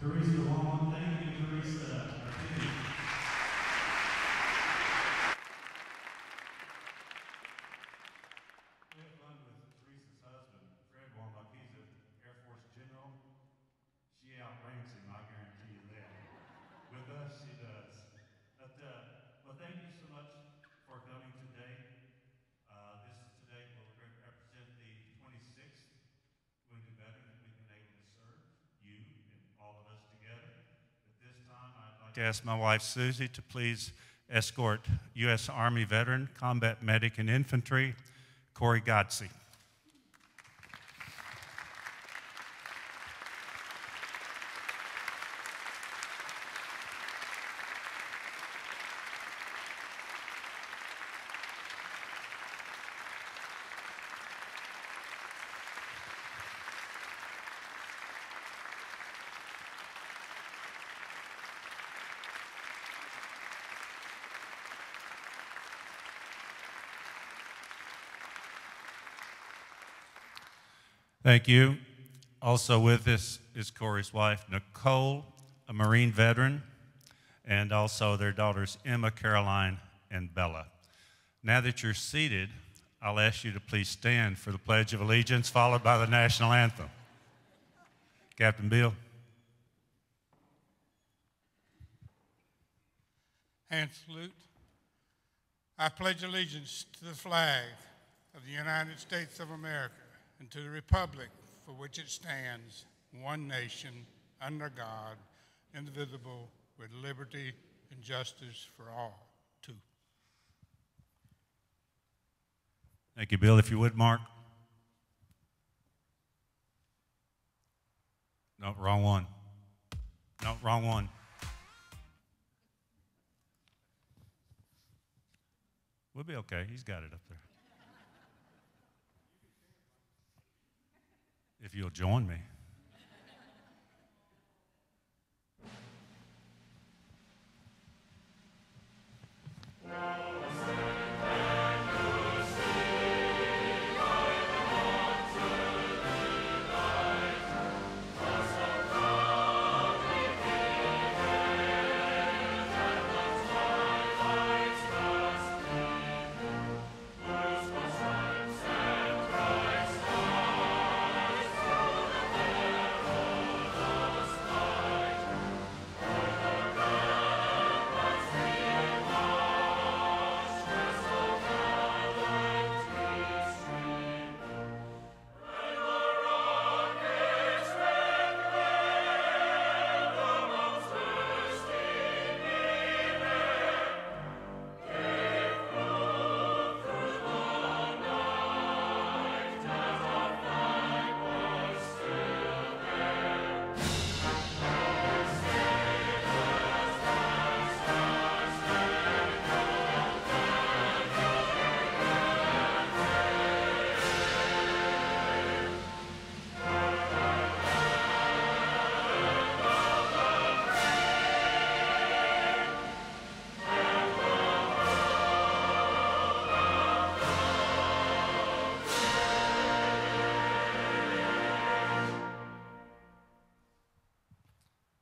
Teresa Long, thank you, Teresa. We have fun with Teresa's husband, Fred Womack. He's an Air Force general. She outranks him, I guarantee you that. With us, she does. Well, thank you so much for coming today. This is today will represent the 26th wounded veteran that we've been able to serve, you and all of us together. At this time, I'd like to ask my wife, Susie, to please escort U.S. Army veteran, combat medic, and infantry, Corey Godsey. Thank you. Also with us is Corey's wife, Nicole, a Marine veteran, and also their daughters, Emma, Caroline, and Bella. Now that you're seated, I'll ask you to please stand for the Pledge of Allegiance, followed by the National Anthem. Captain Bill. Hand salute. I pledge allegiance to the flag of the United States of America and to the republic for which it stands, one nation, under God, indivisible, with liberty and justice for all. Two. Thank you, Bill. If you would, Mark. No, wrong one. No, wrong one. We'll be okay. He's got it up there. If you'll join me.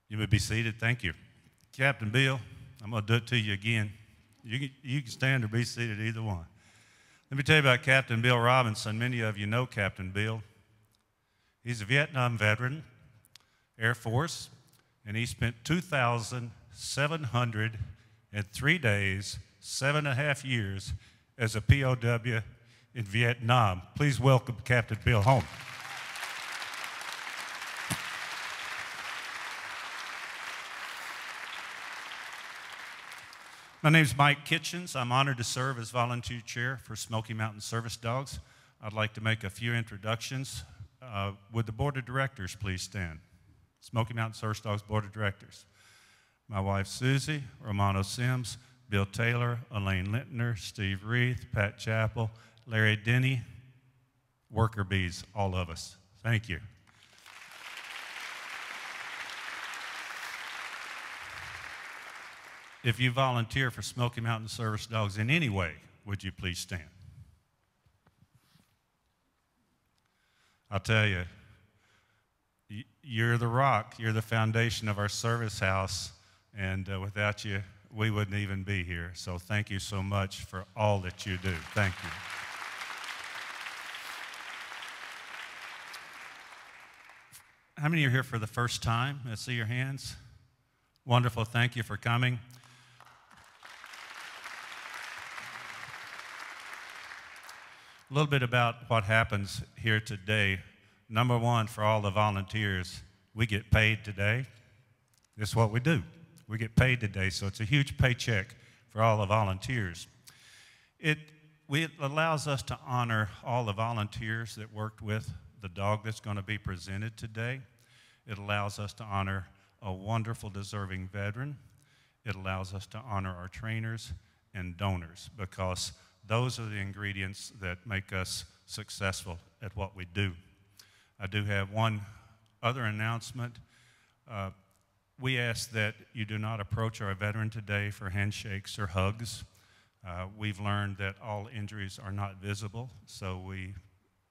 You may be seated. Thank you. Captain Bill, I'm going to do it to you again. You can stand or be seated, either one. Let me tell you about Captain Bill Robinson. Many of you know Captain Bill. He's a Vietnam veteran, Air Force, and he spent 2,703 days, 7.5 years, as a POW in Vietnam. Please welcome Captain Bill home. My name is Mike Kitchens. I'm honored to serve as volunteer chair for Smoky Mountain Service Dogs. I'd like to make a few introductions. Would the board of directors please stand? Smoky Mountain Service Dogs Board of Directors. My wife Susie, Romano Sims, Bill Taylor, Elaine Lintner, Steve Reith, Pat Chappell, Larry Denny, worker bees, all of us. Thank you. If you volunteer for Smoky Mountain Service Dogs in any way, would you please stand? I'll tell you, You're the rock. You're the foundation of our service house. And without you, we wouldn't even be here. So thank you so much for all that you do. Thank you. How many are here for the first time? Let's see your hands. Wonderful. Thank you for coming. A little bit about what happens here today. Number one, for all the volunteers, we get paid today. This is what we do. We get paid today, so it's a huge paycheck for all the volunteers. It allows us to honor all the volunteers that worked with the dog that's going to be presented today. It allows us to honor a wonderful, deserving veteran. It allows us to honor our trainers and donors, because those are the ingredients that make us successful at what we do. I do have one other announcement. We ask that you do not approach our veteran today for handshakes or hugs. We've learned that all injuries are not visible, so we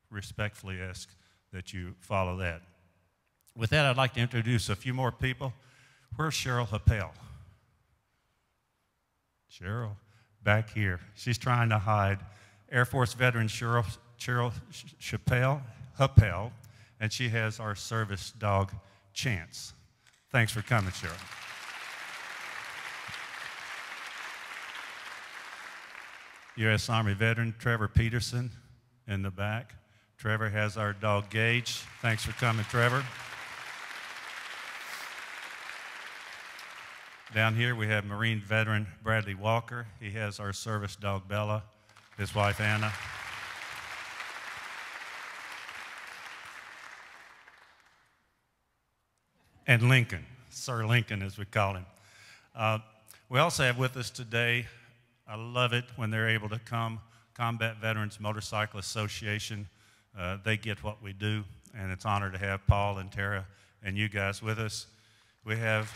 respectfully ask that you follow that. With that, I'd like to introduce a few more people. Where's Cheryl Happel? Cheryl, back here. She's trying to hide. Air Force veteran Cheryl Happel, and she has our service dog, Chance. Thanks for coming, Cheryl. U.S. Army veteran Trevor Peterson in the back. Trevor has our dog, Gage. Thanks for coming, Trevor. Down here we have Marine veteran Bradley Walker. He has our service dog, Bella, his wife, Anna. And Lincoln, Sir Lincoln as we call him. We also have with us today, I love it when they're able to come, Combat Veterans Motorcycle Association. They get what we do, and it's an honor to have Paul and Tara and you guys with us. We have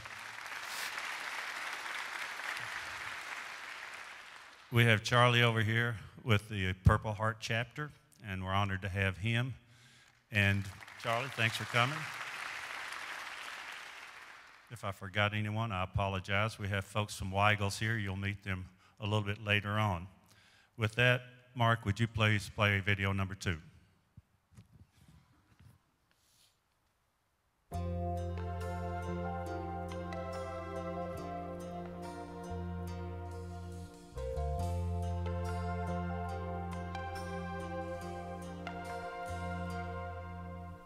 Charlie over here with the Purple Heart chapter, and we're honored to have him. And Charlie, thanks for coming. If I forgot anyone, I apologize. We have folks from Weigel's here. You'll meet them a little bit later on. With that, Mark, would you please play video number 2?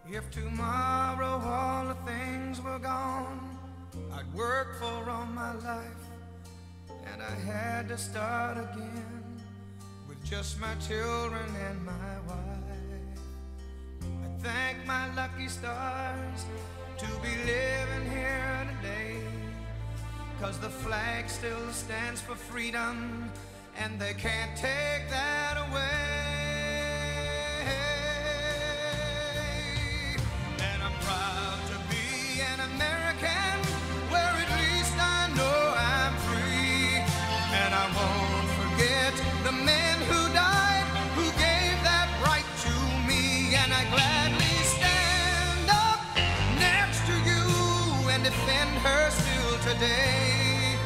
If tomorrow all the things were gone I'd worked for all my life, and I had to start again with just my children and my wife. I thank my lucky stars to be living here today, 'cause the flag still stands for freedom, and they can't take that away. And I'm proud to be an American, where at least I know I'm free. And I won't forget the men who died, who gave that right to me. And I gladly stand up next to you and defend her still today,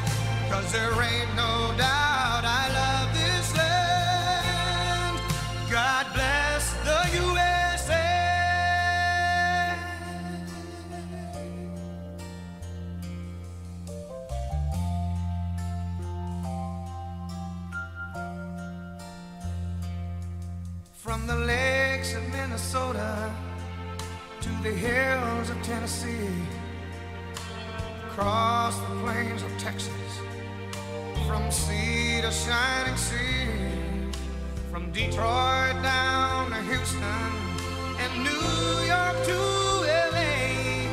'cause there ain't no doubt I love this land. God bless the USA. From the lakes of Minnesota to the hills of Tennessee, across the plains of Texas, from sea to shining sea, from Detroit down to Houston and New York to LA.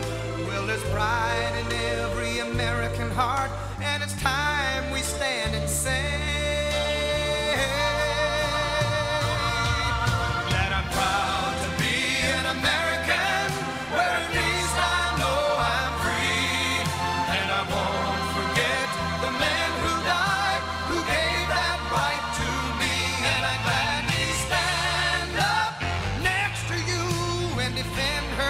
Well, there's pride in every American heart, and it's time we stand and say that I'm proud to be an American, where at least I know I'm free. And I won't forget the men who died, who gave that right to me. And I gladly stand up next to you and defend her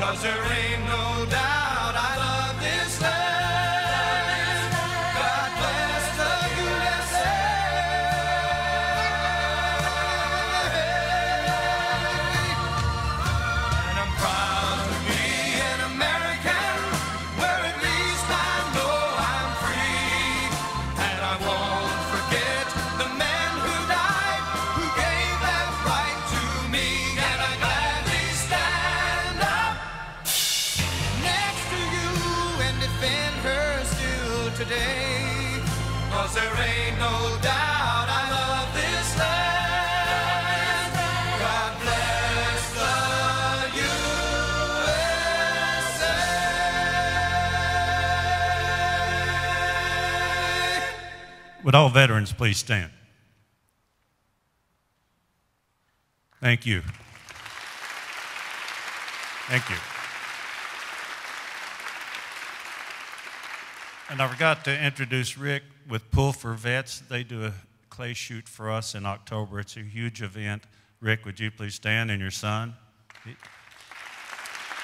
'cause there ain't no doubt I love this land. God bless the USA. And I'm proud to be an American, where at least I know I'm free. And I won't forget the men who died, who gave that right to me. And I gladly stand up next to you and defend her still today. 'Cause there ain't no doubt I love this land. God bless the USA. Would all veterans please stand? Thank you. Thank you. And I forgot to introduce Rick with Pull for Vets. They do a clay shoot for us in October. It's a huge event. Rick, would you please stand, and your son?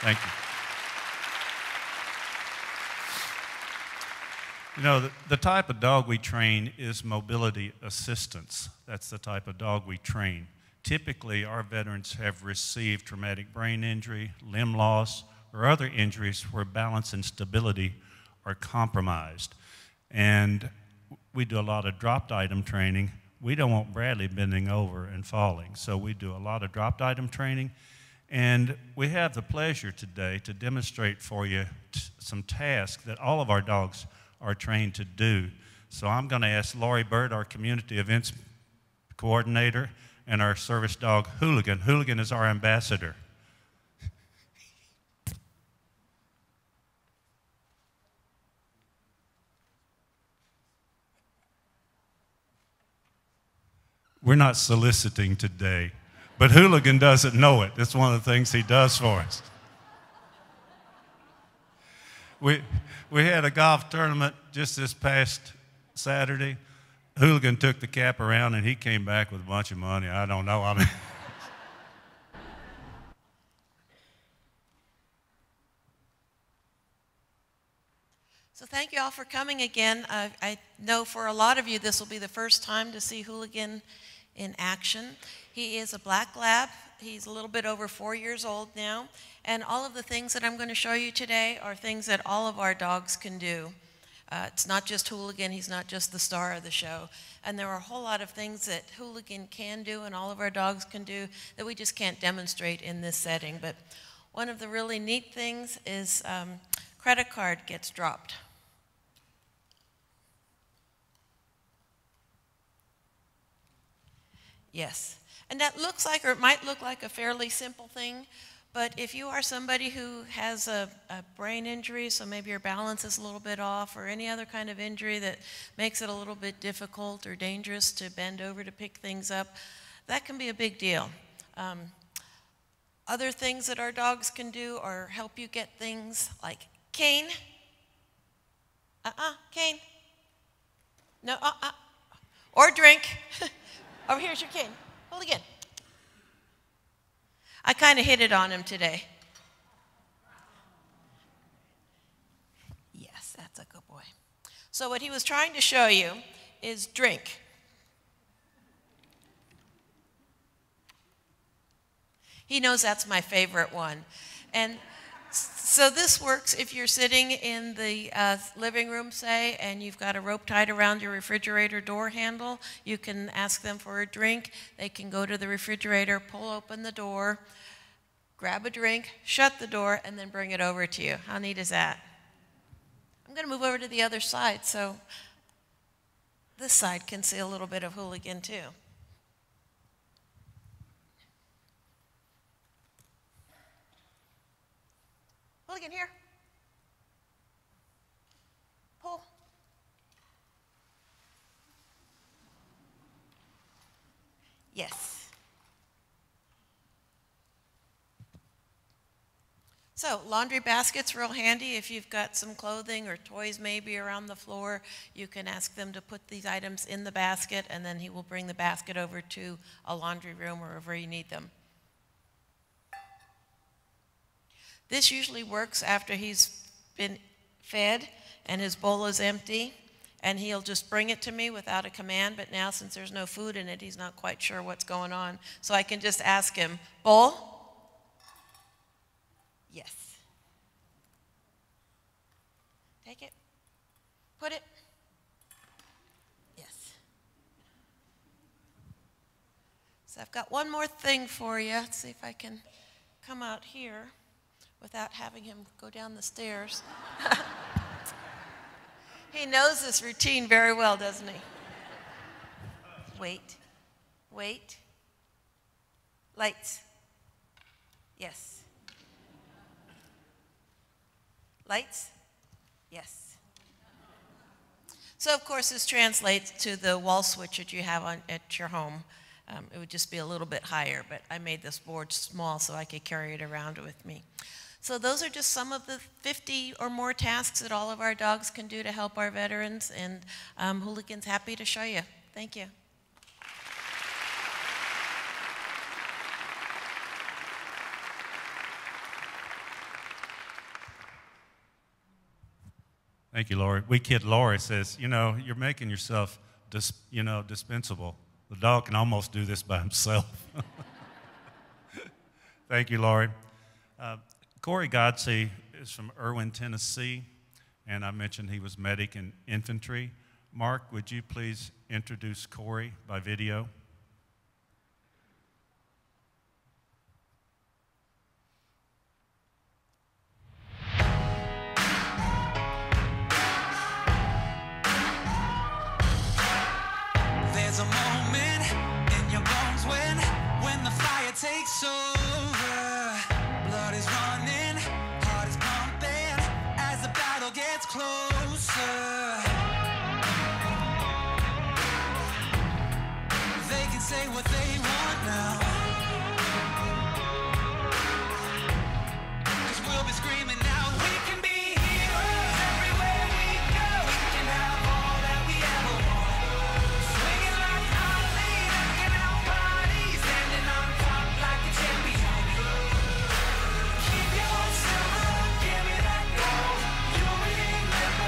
Thank you. You know, the type of dog we train is mobility assistance. That's the type of dog we train. Typically, our veterans have received traumatic brain injury, limb loss, or other injuries where balance and stability are compromised. And we do a lot of dropped item training. We don't want Bradley bending over and falling, so we do a lot of dropped item training. And we have the pleasure today to demonstrate for you some tasks that all of our dogs are trained to do. So I'm going to ask Lori Bird, our community events coordinator, and our service dog, Hooligan. Hooligan is our ambassador. We're not soliciting today, but Hooligan doesn't know it. It's one of the things he does for us. We had a golf tournament just this past Saturday. Hooligan took the cap around and he came back with a bunch of money. I don't know. I mean, So thank you all for coming again. I know for a lot of you this will be the first time to see Hooligan in action. He is a black lab. He's a little bit over 4 years old now. And all of the things that I'm going to show you today are things that all of our dogs can do. It's not just Hooligan. He's not just the star of the show. And there are a whole lot of things that Hooligan can do and all of our dogs can do that we just can't demonstrate in this setting. But one of the really neat things is credit card gets dropped. Yes. And that looks like, or it might look like a fairly simple thing, but if you are somebody who has a brain injury, so maybe your balance is a little bit off, or any other kind of injury that makes it a little bit difficult or dangerous to bend over to pick things up, that can be a big deal. Other things that our dogs can do are help you get things like cane. Cane. No, or drink. Oh, here's your cane. Hold again. I kind of hit it on him today. Yes, that's a good boy. So what he was trying to show you is drink. He knows that's my favorite one. And so this works if you're sitting in the living room, say, and you've got a rope tied around your refrigerator door handle. You can ask them for a drink. They can go to the refrigerator, pull open the door, grab a drink, shut the door, and then bring it over to you. How neat is that? I'm going to move over to the other side so this side can see a little bit of Hooligan too. Hooligan, here. Pull. Yes. So laundry basket's real handy. If you've got some clothing or toys maybe around the floor, you can ask them to put these items in the basket, and then he will bring the basket over to a laundry room or wherever you need them. This usually works after he's been fed and his bowl is empty, and he'll just bring it to me without a command, but now since there's no food in it, he's not quite sure what's going on. So I can just ask him, bowl? Yes. Take it. Put it. Yes. So I've got one more thing for you. Let's see if I can come out here without having him go down the stairs. He knows this routine very well, doesn't he? Wait. Wait. Lights. Yes. Lights? Yes. So, of course, this translates to the wall switch that you have at your home. It would just be a little bit higher, but I made this board small so I could carry it around with me. So those are just some of the 50 or more tasks that all of our dogs can do to help our veterans, and Hooligan's happy to show you. Thank you. Thank you, Lori. We kid Lori says, you know, you're making yourself, dispensable. The dog can almost do this by himself. Thank you, Lori. Corey Godsey is from Irwin, Tennessee, and I mentioned he was medic in infantry. Mark, would you please introduce Corey by video? There's a moment in your bones when the fire takes over. Blood is running, heart is pumping as the battle gets closer. They can say what they want now, 'cause we'll be screaming out, we can be heroes everywhere we go. We can have all that we ever want. Swinging like Ali, rocking out bodies, standing on top like a champion. Keep your silver, give me that gold. You ain't never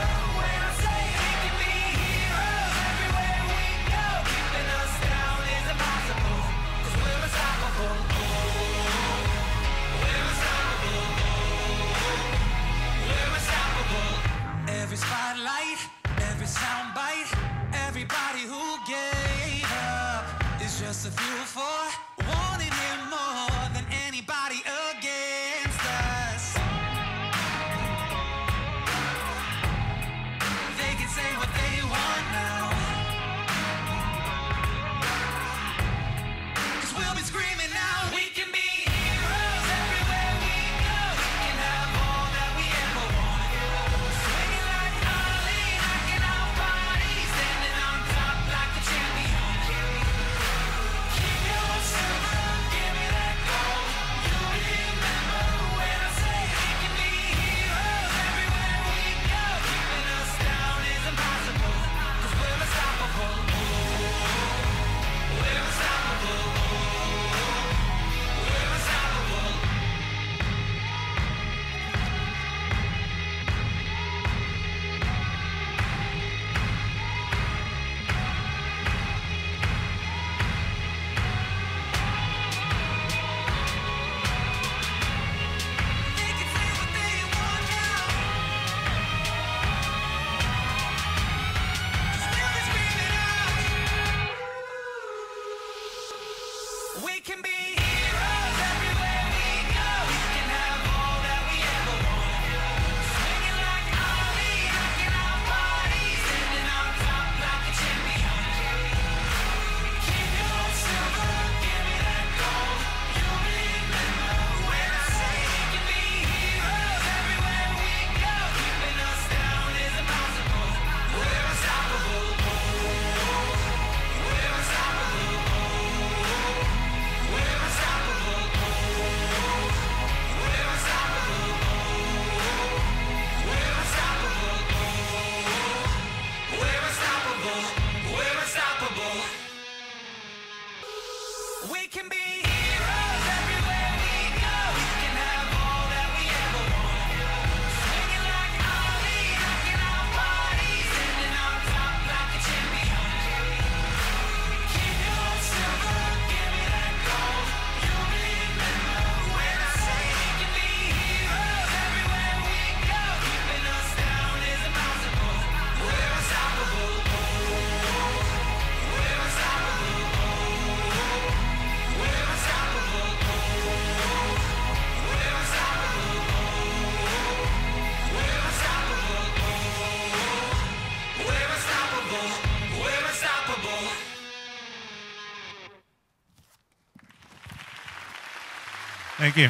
Thank you.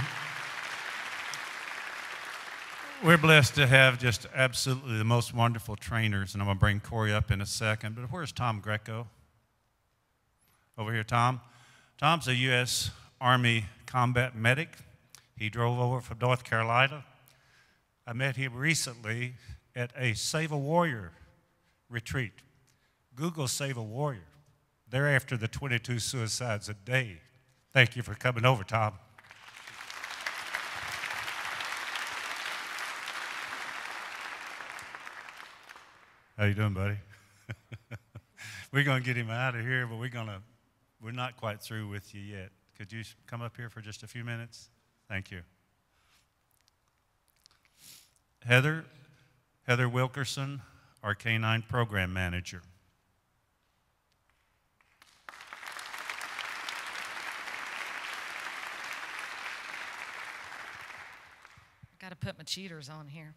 We're blessed to have just absolutely the most wonderful trainers, and I'm going to bring Corey up in a second. But where's Tom Greco? Over here, Tom. Tom's a U.S. Army combat medic. He drove over from North Carolina. I met him recently at a Save a Warrior retreat. Google Save a Warrior. They're after the 22 suicides a day. Thank you for coming over, Tom. How you doing, buddy? We're going to get him out of here, but we're not quite through with you yet. Could you come up here for just a few minutes? Thank you. Heather Wilkerson, our Canine Program Manager. Got to put my cheaters on here.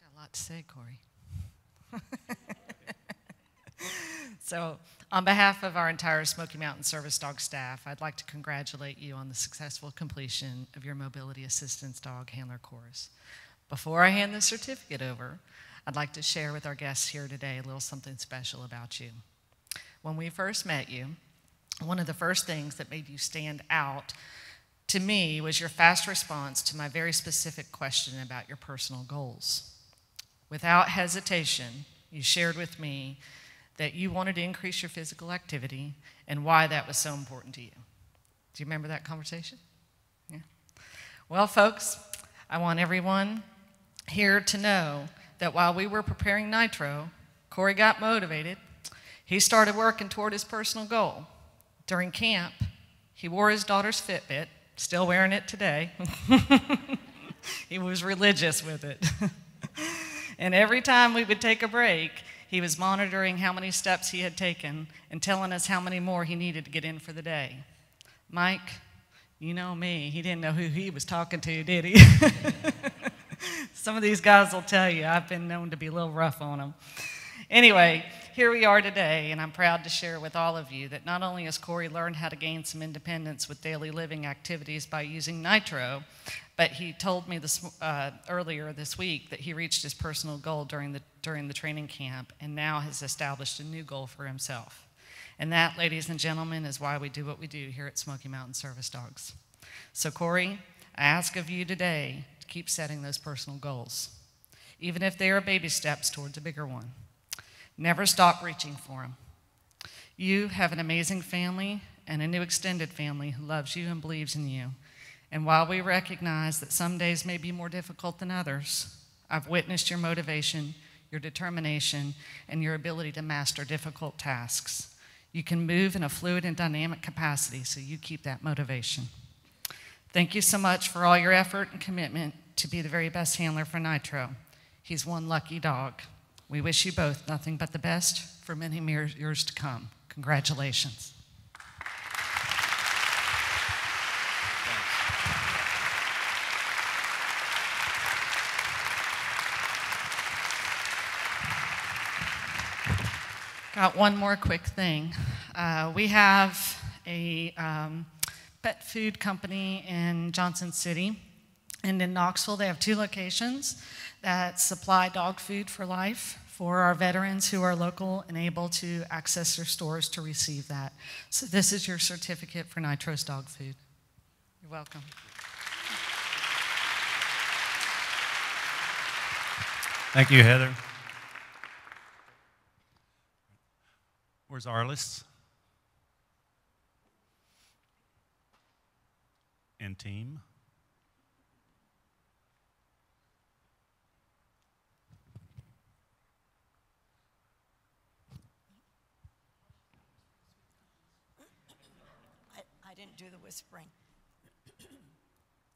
Got a lot to say, Corey. So, on behalf of our entire Smoky Mountain Service Dog staff, I'd like to congratulate you on the successful completion of your Mobility Assistance Dog Handler course. Before I hand the certificate over, I'd like to share with our guests here today a little something special about you. When we first met you, one of the first things that made you stand out to me was your fast response to my very specific question about your personal goals. Without hesitation, you shared with me that you wanted to increase your physical activity and why that was so important to you. Do you remember that conversation? Yeah. Well, folks, I want everyone here to know that while we were preparing Nitro, Corey got motivated. He started working toward his personal goal. During camp, he wore his daughter's Fitbit, still wearing it today. He was religious with it. And every time we would take a break, he was monitoring how many steps he had taken and telling us how many more he needed to get in for the day. Mike, you know me, he didn't know who he was talking to, did he? Some of these guys will tell you I've been known to be a little rough on them. Anyway, here we are today, and I'm proud to share with all of you that not only has Corey learned how to gain some independence with daily living activities by using Nitro, but he told me earlier this week that he reached his personal goal during the training camp and now has established a new goal for himself. And that, ladies and gentlemen, is why we do what we do here at Smoky Mountain Service Dogs. So Corey, I ask of you today to keep setting those personal goals, even if they are baby steps towards a bigger one. Never stop reaching for them. You have an amazing family and a new extended family who loves you and believes in you. And while we recognize that some days may be more difficult than others, I've witnessed your motivation, your determination, and your ability to master difficult tasks. You can move in a fluid and dynamic capacity, so you keep that motivation. Thank you so much for all your effort and commitment to be the very best handler for Nitro. He's one lucky dog. We wish you both nothing but the best for many years to come. Congratulations. Got one more quick thing. We have a pet food company in Johnson City, and in Knoxville they have 2 locations that supply dog food for life for our veterans who are local and able to access their stores to receive that. So this is your certificate for Nitro's dog food. You're welcome. Thank you, Heather. Where's Arliss? And team? I didn't do the whispering.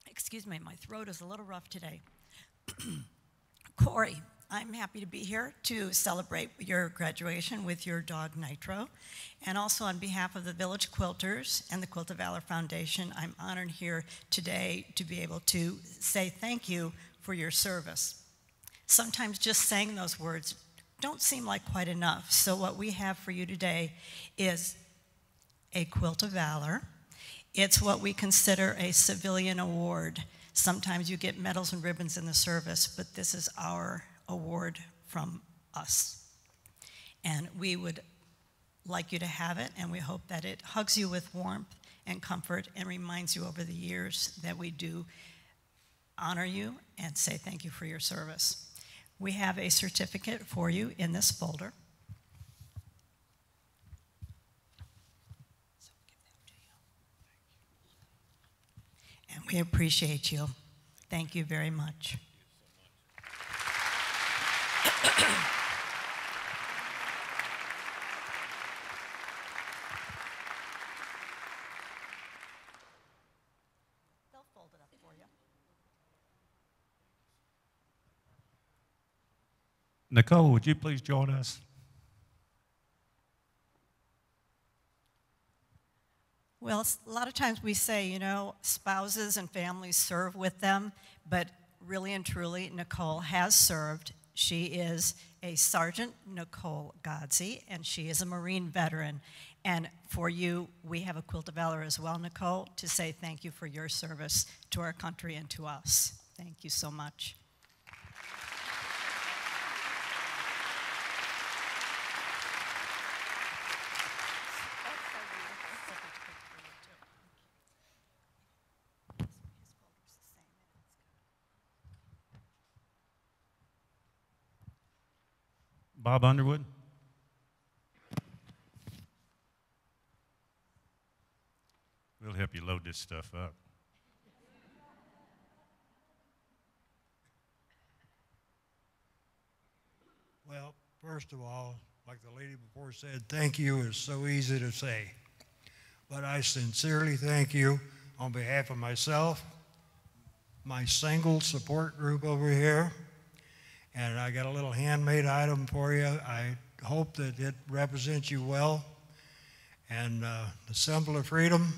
Excuse me, my throat is a little rough today. Corey, I'm happy to be here to celebrate your graduation with your dog Nitro. And also on behalf of the Village Quilters and the Quilt of Valor Foundation, I'm honored here today to be able to say thank you for your service. Sometimes just saying those words don't seem like quite enough. So what we have for you today is a Quilt of Valor. It's what we consider a civilian award. Sometimes you get medals and ribbons in the service, but this is our award from us. And we would like you to have it, and we hope that it hugs you with warmth and comfort and reminds you over the years that we do honor you and say thank you for your service. We have a certificate for you in this folder. And we appreciate you. Thank you very much. They'll fold it up for you. Nicole, would you please join us? Well, a lot of times we say, you know, spouses and families serve with them, but really and truly, Nicole has served. She is a Sergeant Nicole Godsey, and she is a Marine veteran. And for you, we have a Quilt of Valor as well, Nicole, to say thank you for your service to our country and to us. Thank you so much. Bob Underwood. We'll help you load this stuff up. Well, first of all, like the lady before said, thank you is so easy to say. But I sincerely thank you on behalf of myself, my single support group over here, and I got a little handmade item for you. I hope that it represents you well, and the symbol of freedom.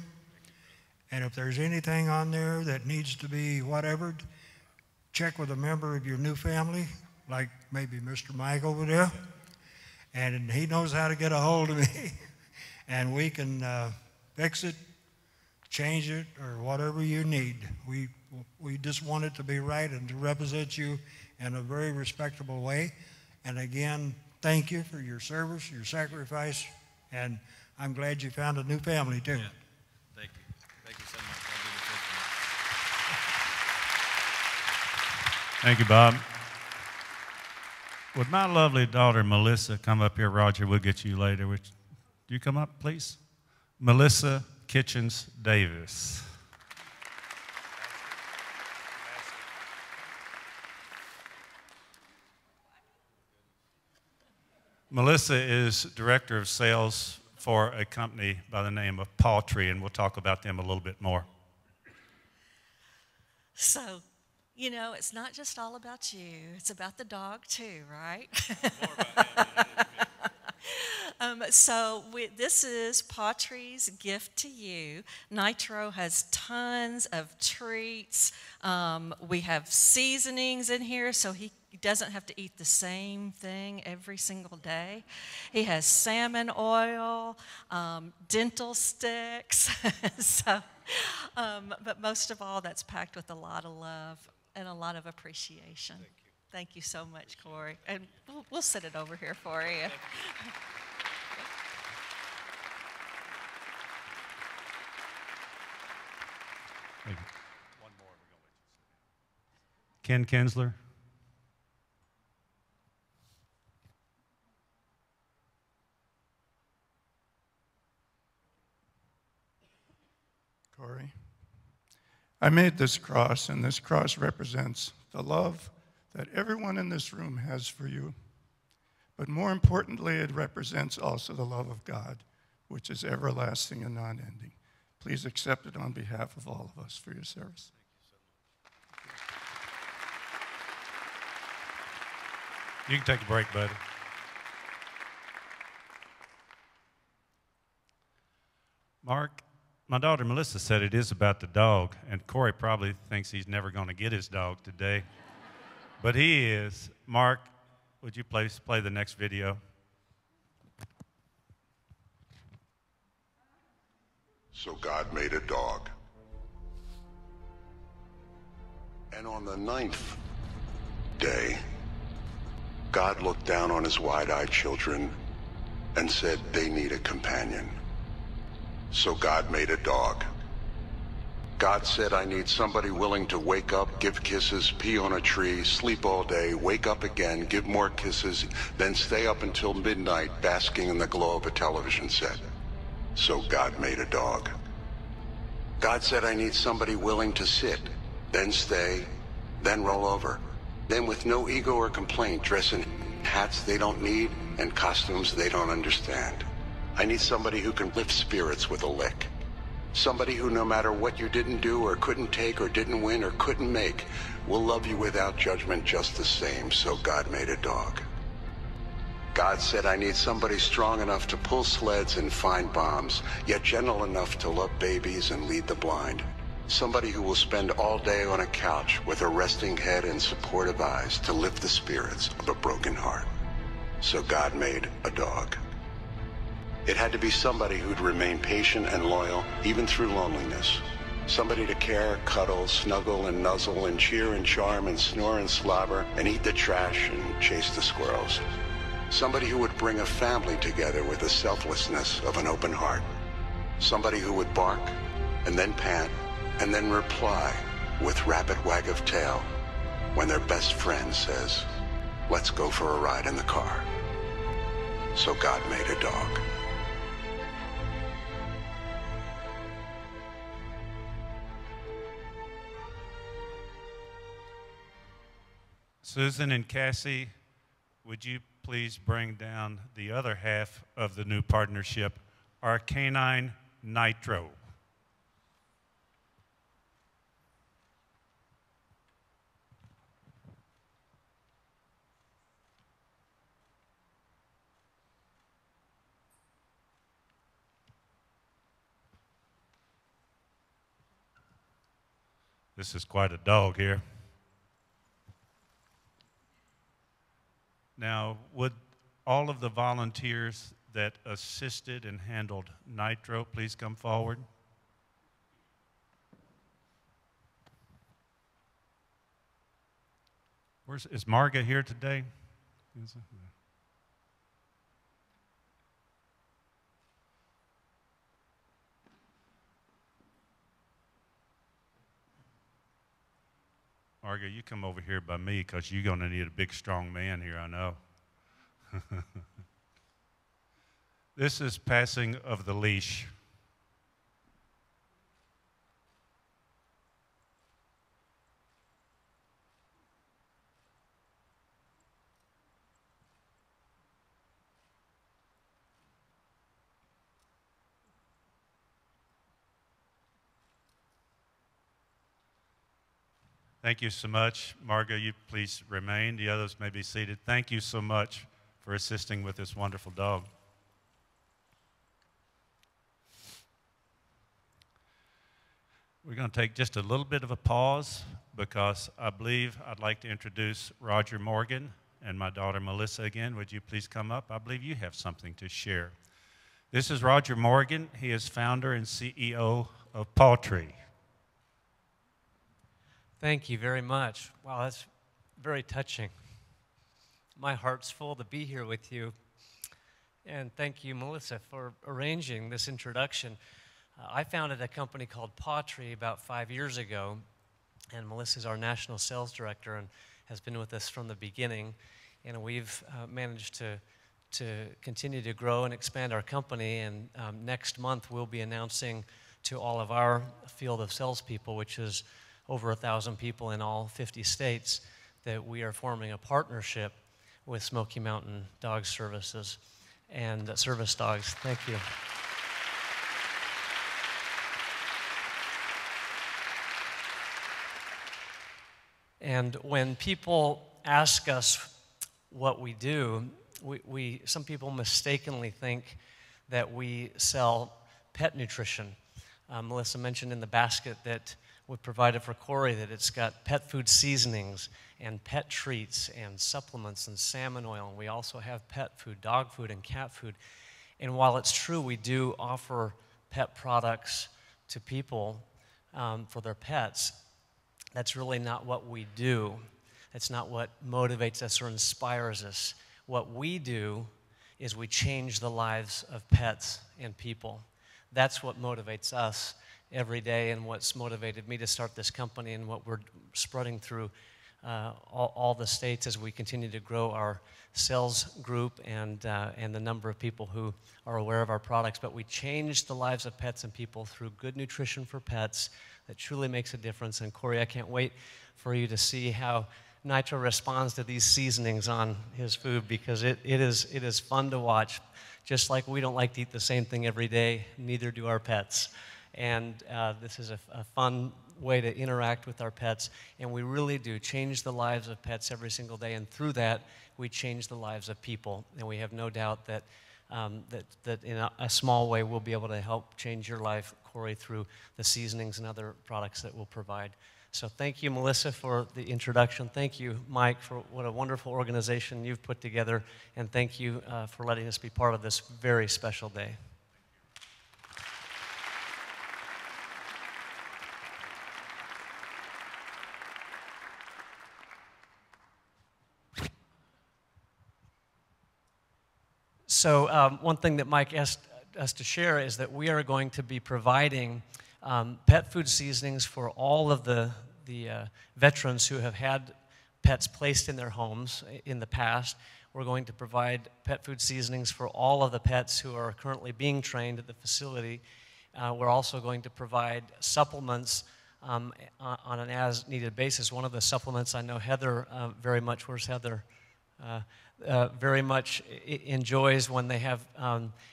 And if there's anything on there that needs to be whatever, check with a member of your new family, like maybe Mr. Mike over there, and he knows how to get a hold of me, and we can fix it, change it, or whatever you need. We just want it to be right and to represent you in a very respectable way. And again, thank you for your service, your sacrifice, and I'm glad you found a new family too. Yeah. Thank you. Thank you so much. Thank you, Bob. Would my lovely daughter Melissa come up here? Roger, we'll get you later. Would you come up, please? Melissa Kitchens Davis. Melissa is Director of Sales for a company by the name of Paltry, and we'll talk about them a little bit more. So, you know, it's not just all about you. It's about the dog too, right? More about him. This is Paltry's gift to you. Nitro has tons of treats. We have seasonings in here, so he doesn't have to eat the same thing every single day. He has salmon oil, dental sticks. But most of all, that's packed with a lot of love and a lot of appreciation. Thank you so much, Corey. And we'll set it over here for you. Thank you. One more, we're going to let you sit down. Ken Kinsler. Corey. I made this cross, and this cross represents the love that everyone in this room has for you. But more importantly, it represents also the love of God, which is everlasting and non-ending. Please accept it on behalf of all of us for your service. You can take a break, buddy. Mark, my daughter Melissa said it is about the dog, and Corey probably thinks he's never going to get his dog today. But he is. Mark, would you please play the next video? So God made a dog. And on the 9th day, God looked down on his wide-eyed children and said they need a companion. So God made a dog. God said, I need somebody willing to wake up, give kisses, pee on a tree, sleep all day, wake up again, give more kisses, then stay up until midnight basking in the glow of a television set. So God made a dog. God said, I need somebody willing to sit, then stay, then roll over, then with no ego or complaint dress in hats they don't need and costumes they don't understand. I need somebody who can lift spirits with a lick. Somebody who, no matter what you didn't do or couldn't take or didn't win or couldn't make, will love you without judgment just the same. So God made a dog. God said, I need somebody strong enough to pull sleds and find bombs, yet gentle enough to love babies and lead the blind. Somebody who will spend all day on a couch with a resting head and supportive eyes to lift the spirits of a broken heart. So God made a dog. It had to be somebody who'd remain patient and loyal, even through loneliness. Somebody to care, cuddle, snuggle and nuzzle and cheer and charm and snore and slobber and eat the trash and chase the squirrels. Somebody who would bring a family together with the selflessness of an open heart. Somebody who would bark and then pant and then reply with rapid wag of tail when their best friend says, let's go for a ride in the car. So God made a dog. Susan and Cassie, would you please bring down the other half of the new partnership, our canine Nitro. This is quite a dog here. Now, would all of the volunteers that assisted and handled Nitro please come forward? Is Marga here today? Marga, you come over here by me because you're going to need a big, strong man here, I know. This is passing of the leash. Thank you so much. Marga, you please remain. The others may be seated. Thank you so much for assisting with this wonderful dog. We're going to take just a little bit of a pause because I believe I'd like to introduce Roger Morgan and my daughter Melissa again. Would you please come up? I believe you have something to share. This is Roger Morgan. He is founder and CEO of Paw Tree. Thank you very much. Wow, that's very touching. My heart's full to be here with you. And thank you, Melissa, for arranging this introduction. I founded a company called Paw Tree about 5 years ago, and Melissa's our national sales director and has been with us from the beginning. And we've managed to continue to grow and expand our company. And next month, we'll be announcing to all of our field of salespeople, which is over 1,000 people in all 50 states, that we are forming a partnership with Smoky Mountain Dog Services and Service Dogs. Thank you. And when people ask us what we do, some people mistakenly think that we sell pet nutrition. Melissa mentioned in the basket that we provided for Corey that it's got pet food seasonings and pet treats and supplements and salmon oil. And we also have pet food, dog food, and cat food. And while it's true we do offer pet products to people for their pets. That's really not what we do. That's not what motivates us or inspires us. What we do is we change the lives of pets and people. That's what motivates us every day, and what's motivated me to start this company, and what we're spreading through all the states as we continue to grow our sales group and the number of people who are aware of our products. But we change the lives of pets and people through good nutrition for pets that truly makes a difference. And Corey, I can't wait for you to see how Nitro responds to these seasonings on his food, because it is fun to watch. Just like we don't like to eat the same thing every day, neither do our pets. And this is a fun way to interact with our pets, and we really do change the lives of pets every single day, and through that, we change the lives of people. And we have no doubt that that in a small way we'll be able to help change your life, Corey, through the seasonings and other products that we'll provide. So thank you, Melissa, for the introduction. Thank you, Mike, for what a wonderful organization you've put together, and thank you for letting us be part of this very special day. So one thing that Mike asked us to share is that we are going to be providing pet food seasonings for all of the veterans who have had pets placed in their homes in the past. We're going to provide pet food seasonings for all of the pets who are currently being trained at the facility. We're also going to provide supplements on an as-needed basis. One of the supplements I know Heather very much, where's Heather? Very much enjoys when they have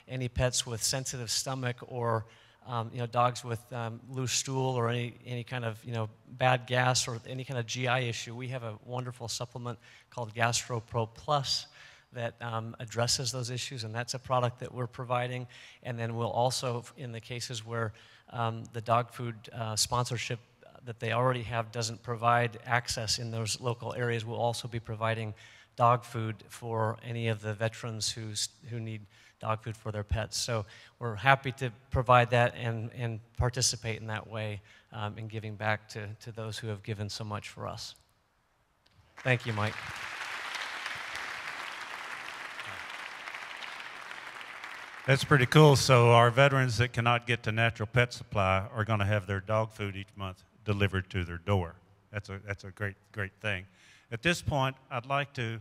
any pets with sensitive stomach, or dogs with loose stool, or any kind of bad gas, or any kind of GI issue. We have a wonderful supplement called GastroPro Plus that addresses those issues, and that's a product that we're providing. And then we'll also, in the cases where the dog food sponsorship that they already have doesn't provide access in those local areas, we'll also be providing dog food for any of the veterans who need dog food for their pets. So we're happy to provide that and participate in that way in giving back to those who have given so much for us. Thank you, Mike. That's pretty cool. So our veterans that cannot get to Natural Pet Supply are going to have their dog food each month delivered to their door. That's a great thing. At this point, I'd like to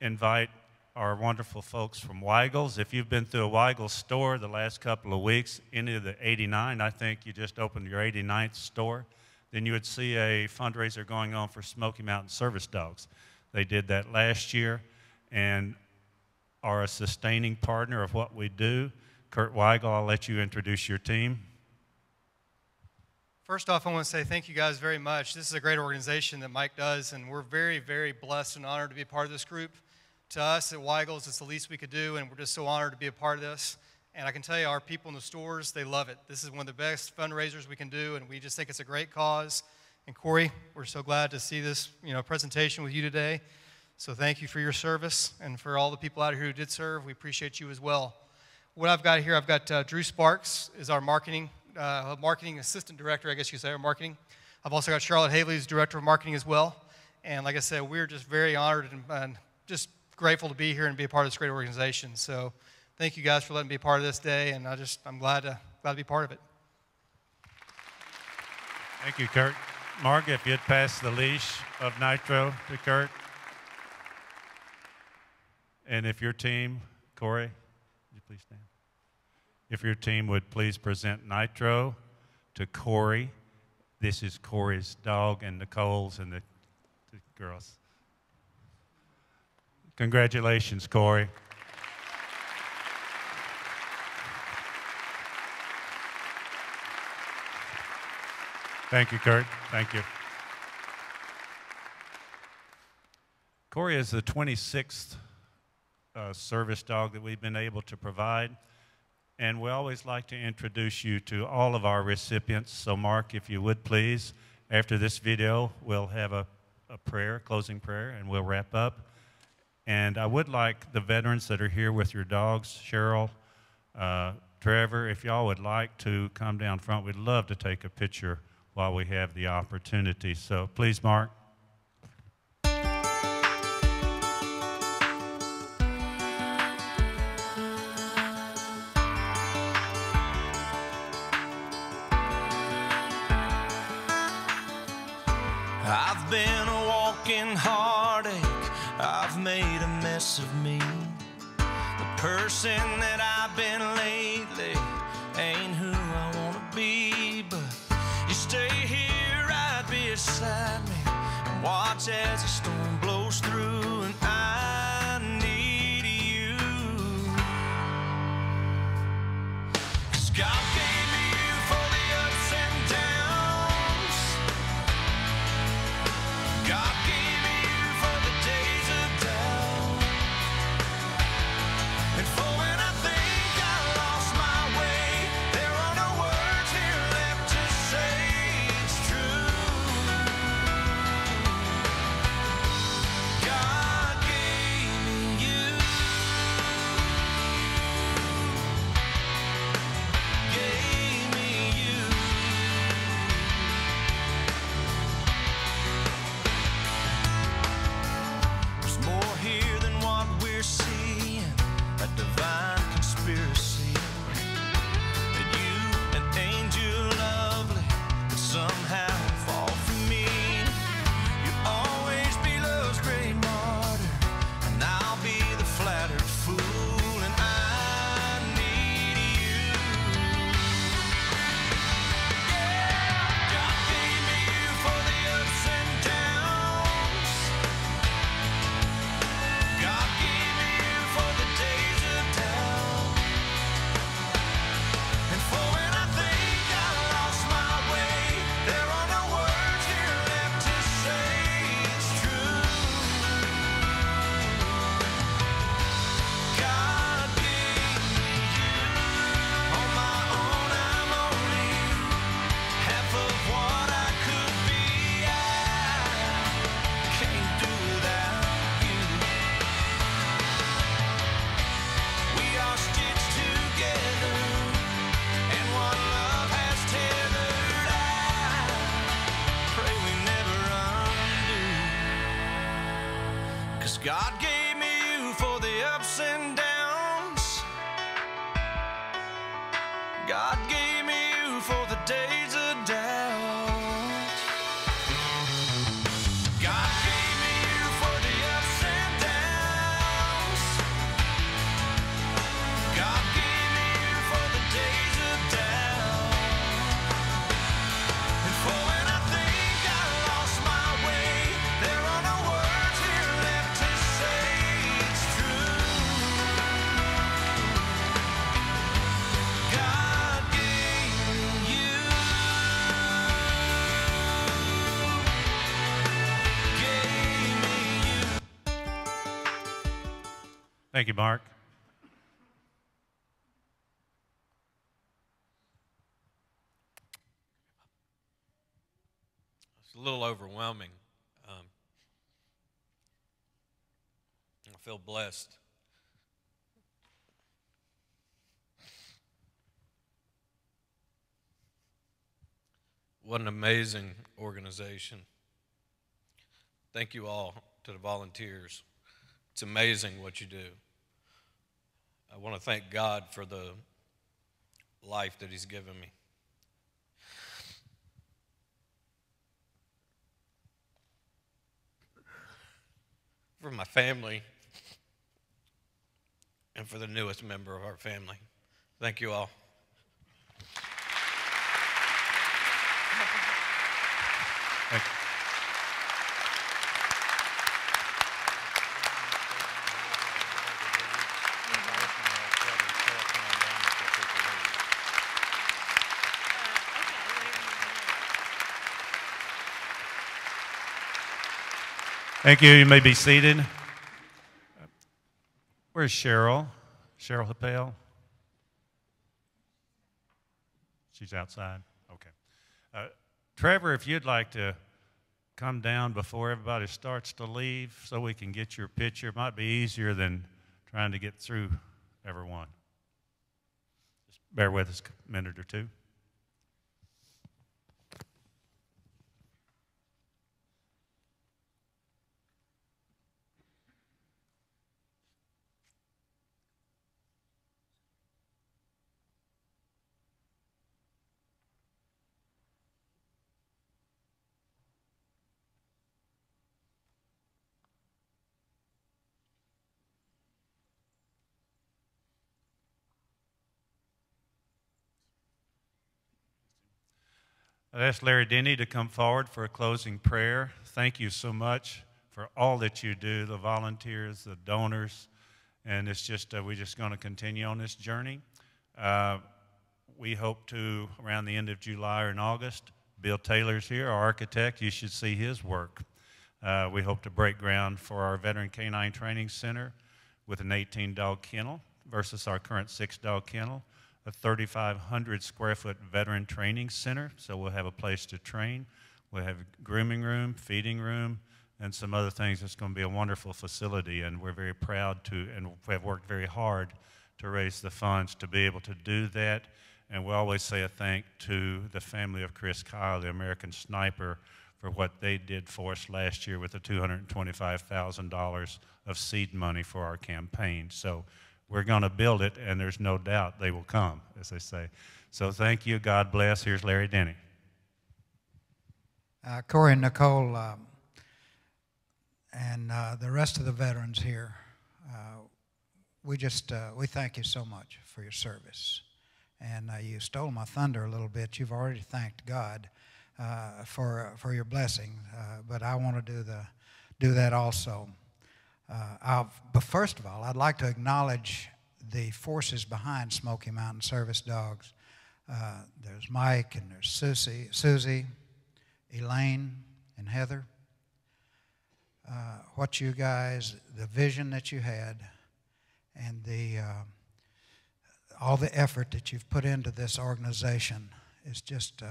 invite our wonderful folks from Weigel's. If you've been through a Weigel's store the last couple of weeks, any of the 89, I think you just opened your 89th store, then you would see a fundraiser going on for Smoky Mountain Service Dogs. They did that last year and are a sustaining partner of what we do. Kurt Weigel, I'll let you introduce your team. First off, I want to say thank you guys very much. This is a great organization that Mike does, and we're very, very blessed and honored to be a part of this group. To us at Weigel's, it's the least we could do, and we're just so honored to be a part of this. And I can tell you, our people in the stores, they love it. This is one of the best fundraisers we can do, and we just think it's a great cause. And Corey, we're so glad to see this presentation with you today. So thank you for your service, and for all the people out here who did serve, we appreciate you as well. What I've got here, I've got Drew Sparks is our marketing assistant director, I guess you could say, our marketing. I've also got Charlotte Haley, who's director of marketing as well. And like I said, we're just very honored and just grateful to be here and be a part of this great organization. So thank you guys for letting me be a part of this day, and I'm glad to be part of it. Thank you, Kurt. Mark, if you'd pass the leash of Nitro to Kurt. And if your team, Corey, would you please stand? If your team would please present Nitro to Corey. This is Corey's dog, and Nicole's, and the girls. Congratulations, Corey. Thank you, Kurt. Thank you. Corey is the 26th service dog that we've been able to provide. And we always like to introduce you to all of our recipients. So Mark, if you would please, after this video, we'll have a prayer, closing prayer, and we'll wrap up. And I would like the veterans that are here with your dogs, Cheryl, Trevor, if y'all would like to come down front, we'd love to take a picture while we have the opportunity. So please, Mark. I've been a walking heartache, I've made a mess of me. The person that I've been lately ain't who I wanna be. But you stay here right beside me and watch as the storm blows through, and I need you. 'Cause God gave me you for the ups and downs. God gave me you for the days of doubt, and for when I think I lost my way, there are no words here left to say it's true. God gave me you, gave me you. There's more here than what we're seeing, a divine conspiracy. That you, an angel lovely, could somehow fall for me. You'll always be love's great martyr, and I'll be the flattered fool, and I need you. Yeah, God gave me you for the ups and downs. God gave me you for the days of doubt, and for when I think I lost my way, there are no words here left to say it's true. God gave me you. On my own I'm only half of what I could be. I can't do without you. We are stitched together, and what love has tethered, I pray we never undo. 'Cause God gave me you for the ups and downs. God gave me you for the days of doubt. God gave me you for the ups and downs. God gave me you for the days of doubt, and for when I think I lost my way, there are no words here left to say it's true. God gave me you, gave me you. Thank you, Mark. It's a little overwhelming. I feel blessed. What an amazing organization. Thank you all to the volunteers. It's amazing what you do. I want to thank God for the life that He's given me. For my family, and for the newest member of our family. Thank you all. Thank you. Thank you. You may be seated. Where's Cheryl? Cheryl Happel? She's outside? Okay. Trevor, if you'd like to come down before everybody starts to leave so we can get your picture. It might be easier than trying to get through everyone. Just bear with us a minute or two. I'd ask Larry Denny to come forward for a closing prayer. Thank you so much for all that you do, the volunteers, the donors, and it's just we're just going to continue on this journey. We hope to, around the end of July or in August, Bill Taylor's here, our architect. You should see his work. We hope to break ground for our Veteran Canine Training Center with an 18-dog kennel versus our current 6-dog kennel. A 3,500 square foot veteran training center, so we'll have a place to train. We'll have a grooming room, feeding room, and some other things. It's going to be a wonderful facility, and we're very proud to, and we have worked very hard to raise the funds to be able to do that. And we always say a thank to the family of Chris Kyle, the American Sniper, for what they did for us last year with the $225,000 of seed money for our campaign. So we're going to build it, and there's no doubt they will come, as they say. So thank you. God bless. Here's Larry Denny. Corey and Nicole and the rest of the veterans here, we thank you so much for your service. And you stole my thunder a little bit. You've already thanked God for your blessing, but I want to do that also. But first of all, I'd like to acknowledge the forces behind Smoky Mountain Service Dogs. There's Mike, and there's Susie, Elaine, and Heather. What you guys, the vision that you had, and all the effort that you've put into this organization is just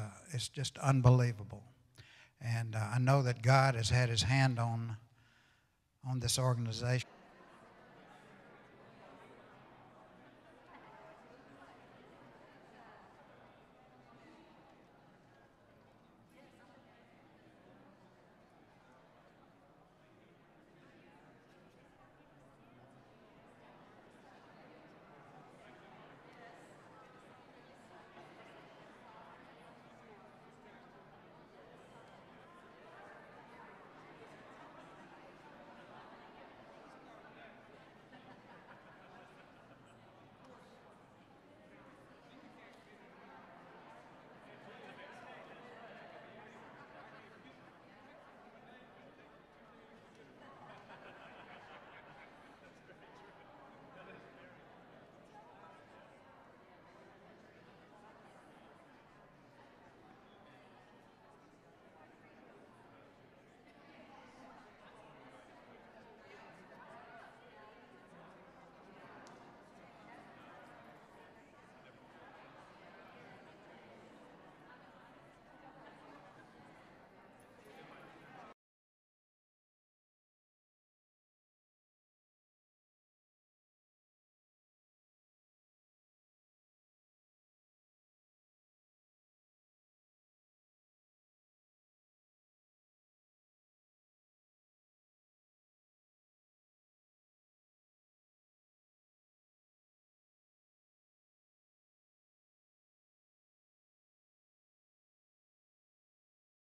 unbelievable. And I know that God has had his hand on this organization.